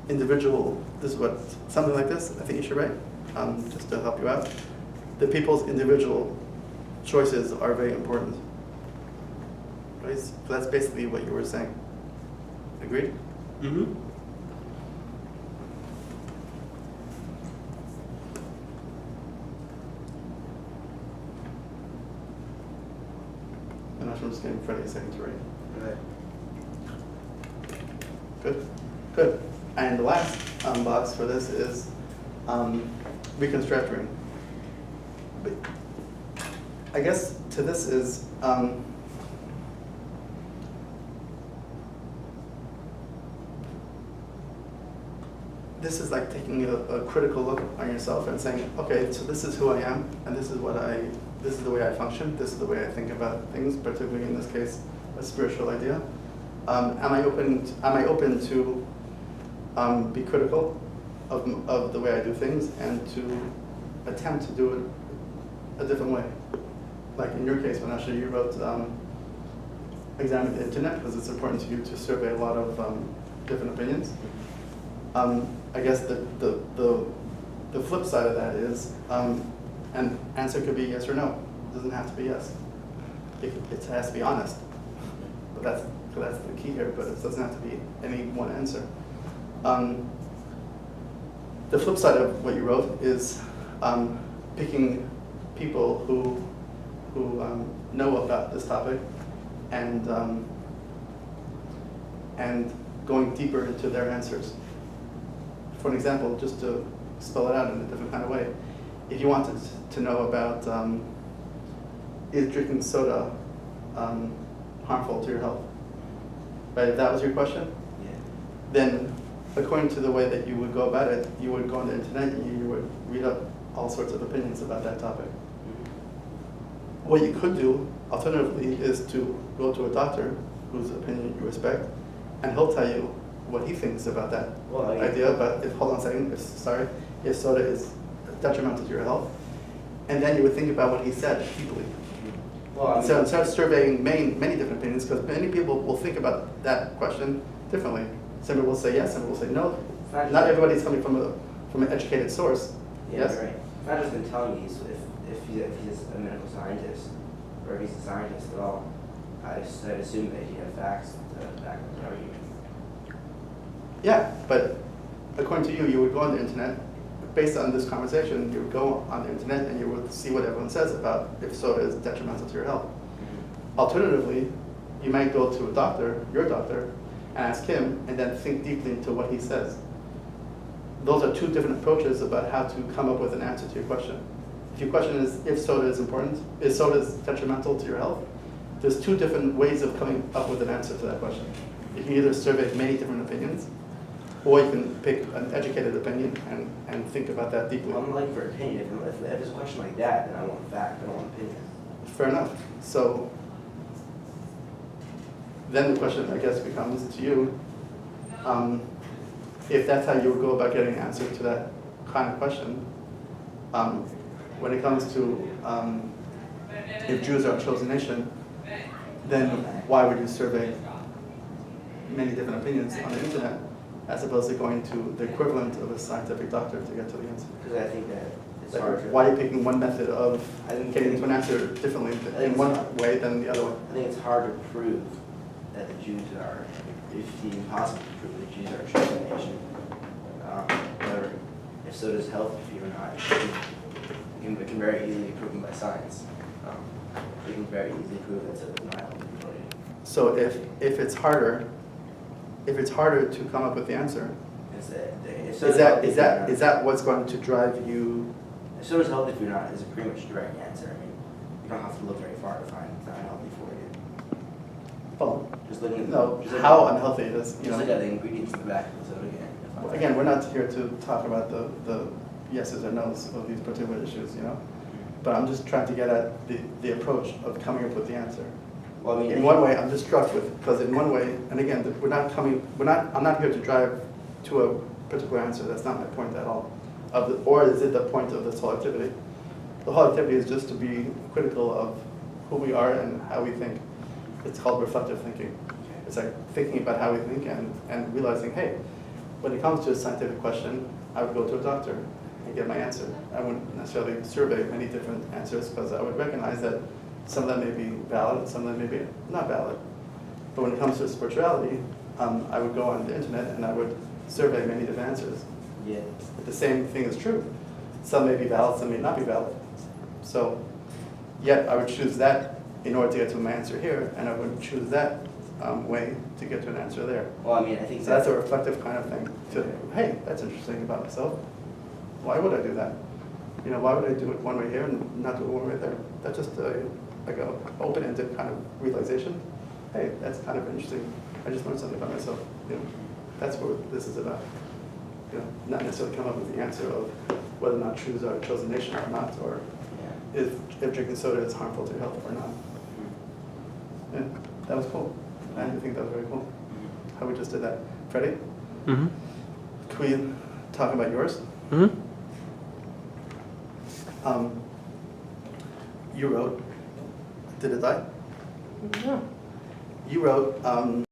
individual, this is what, something like this, I think you should write, just to help you out. The people's individual choices are very important. Right? So that's basically what you were saying. Agreed? Mm-hmm. I'm not sure, I'm just getting Freddie a second to write. Right. Good, good. And the last box for this is reconstructing. But I guess to this is this is like taking a critical look on yourself and saying, okay, so this is who I am, and this is the way I function, this is the way I think about things, particularly in this case, a spiritual idea. Am I open to be critical of the way I do things and to attempt to do it a different way? Like in your case, Vanessa, you wrote examine the internet because it's important to you to survey a lot of different opinions. I guess the flip side of that is an answer could be yes or no. It doesn't have to be yes. It has to be honest. But that's the key here. But it doesn't have to be any one answer. The flip side of what you wrote is picking people who know about this topic and going deeper into their answers. For an example, just to spell it out in a different kind of way, if you wanted to know about is drinking soda harmful to your health, right? If that was your question, Yeah. then according to the way that you would go about it, you would go on the internet and you would read up all sorts of opinions about that topic. Mm-hmm. What you could do, alternatively, is to go to a doctor whose opinion you respect, and he'll tell you what he thinks about that idea. But hold on a second, if soda is detrimental to your health, and then you would think about what he said deeply. Well, So instead of surveying many different opinions, because many people will think about that question differently. Some people will say yes, some people will say no. Not everybody's coming from an educated source. Yeah, Yes? right. It's not just been telling me if he's a medical scientist, or if he's a scientist at all, I'd assume that he had facts to back up his argument. Yeah, but according to you, you would go on the internet, based on this conversation, you would go on the internet and you would see what everyone says about if soda is detrimental to your health. Alternatively, you might go to a doctor, your doctor, and ask him, and then think deeply into what he says. Those are two different approaches about how to come up with an answer to your question. If your question is if soda is important, is soda detrimental to your health, there's two different ways of coming up with an answer to that question. You can either survey many different opinions, or you can pick an educated opinion and think about that deeply. I'm looking for opinion. If it's a question like that, then I want fact, I don't want opinion. Fair enough. So then the question, I guess, becomes to you, if that's how you would go about getting an answer to that kind of question, when it comes to if Jews are a chosen nation, then why would you survey many different opinions on the internet as opposed to going to the equivalent of a scientific doctor to get to the answer? Because I think that it's Like, hard to... why are you picking one method of I think- getting to an answer differently in one way than the other way? I think it's hard to prove that the Jews are, if even possible to prove that Jews are a chosen nation. However, if so does health if you're not, it can very easily be proven by science. You can very easily prove that soda is not healthy for you. So if it's harder to come up with the answer, is that what's going to drive you? If soda's healthy for you or not is a pretty much direct answer. I mean, you don't have to look very far to find it's not healthy for you. Well, Just looking at no, just how unhealthy it is. Just look at the ingredients in the back of the soda again. Well, again, we're not here to talk about the yeses or nos of these particular issues, But I'm just trying to get at the approach of coming up with the answer. Well, I mean, In one way, I'm just struck with, because in one way, and again, I'm not here to drive to a particular answer. That's not my point at all. Or is it the point of this whole activity? The whole activity is just to be critical of who we are and how we think. It's called reflective thinking. It's like thinking about how we think and realizing, hey, when it comes to a scientific question, I would go to a doctor and get my answer. I wouldn't necessarily survey many different answers because I would recognize that some of them may be valid, some of them may be not valid. But when it comes to spirituality, I would go on the internet and I would survey many different answers. Yeah. But the same thing is true. Some may be valid, some may not be valid. So, yet I would choose that in order to get to my answer here, and I would choose that way to get to an answer there. Well, I mean, I think So that's a reflective kind of thing. To, hey, that's interesting about myself. Why would I do that? You know, why would I do it one way here and not do it one way there? That's just like a open-ended kind of realization. Hey, that's kind of interesting. I just learned something about myself. You know, that's what this is about. You know, not necessarily come up with the answer of whether or not choose our chosen nation or not, or Yeah. if drinking soda is harmful to health or not. Yeah, that was cool. I think that was very cool. How we just did that. Freddie, Mm-hmm. can we talk about yours? Mm-hmm. You wrote, did it die? Yeah. You wrote,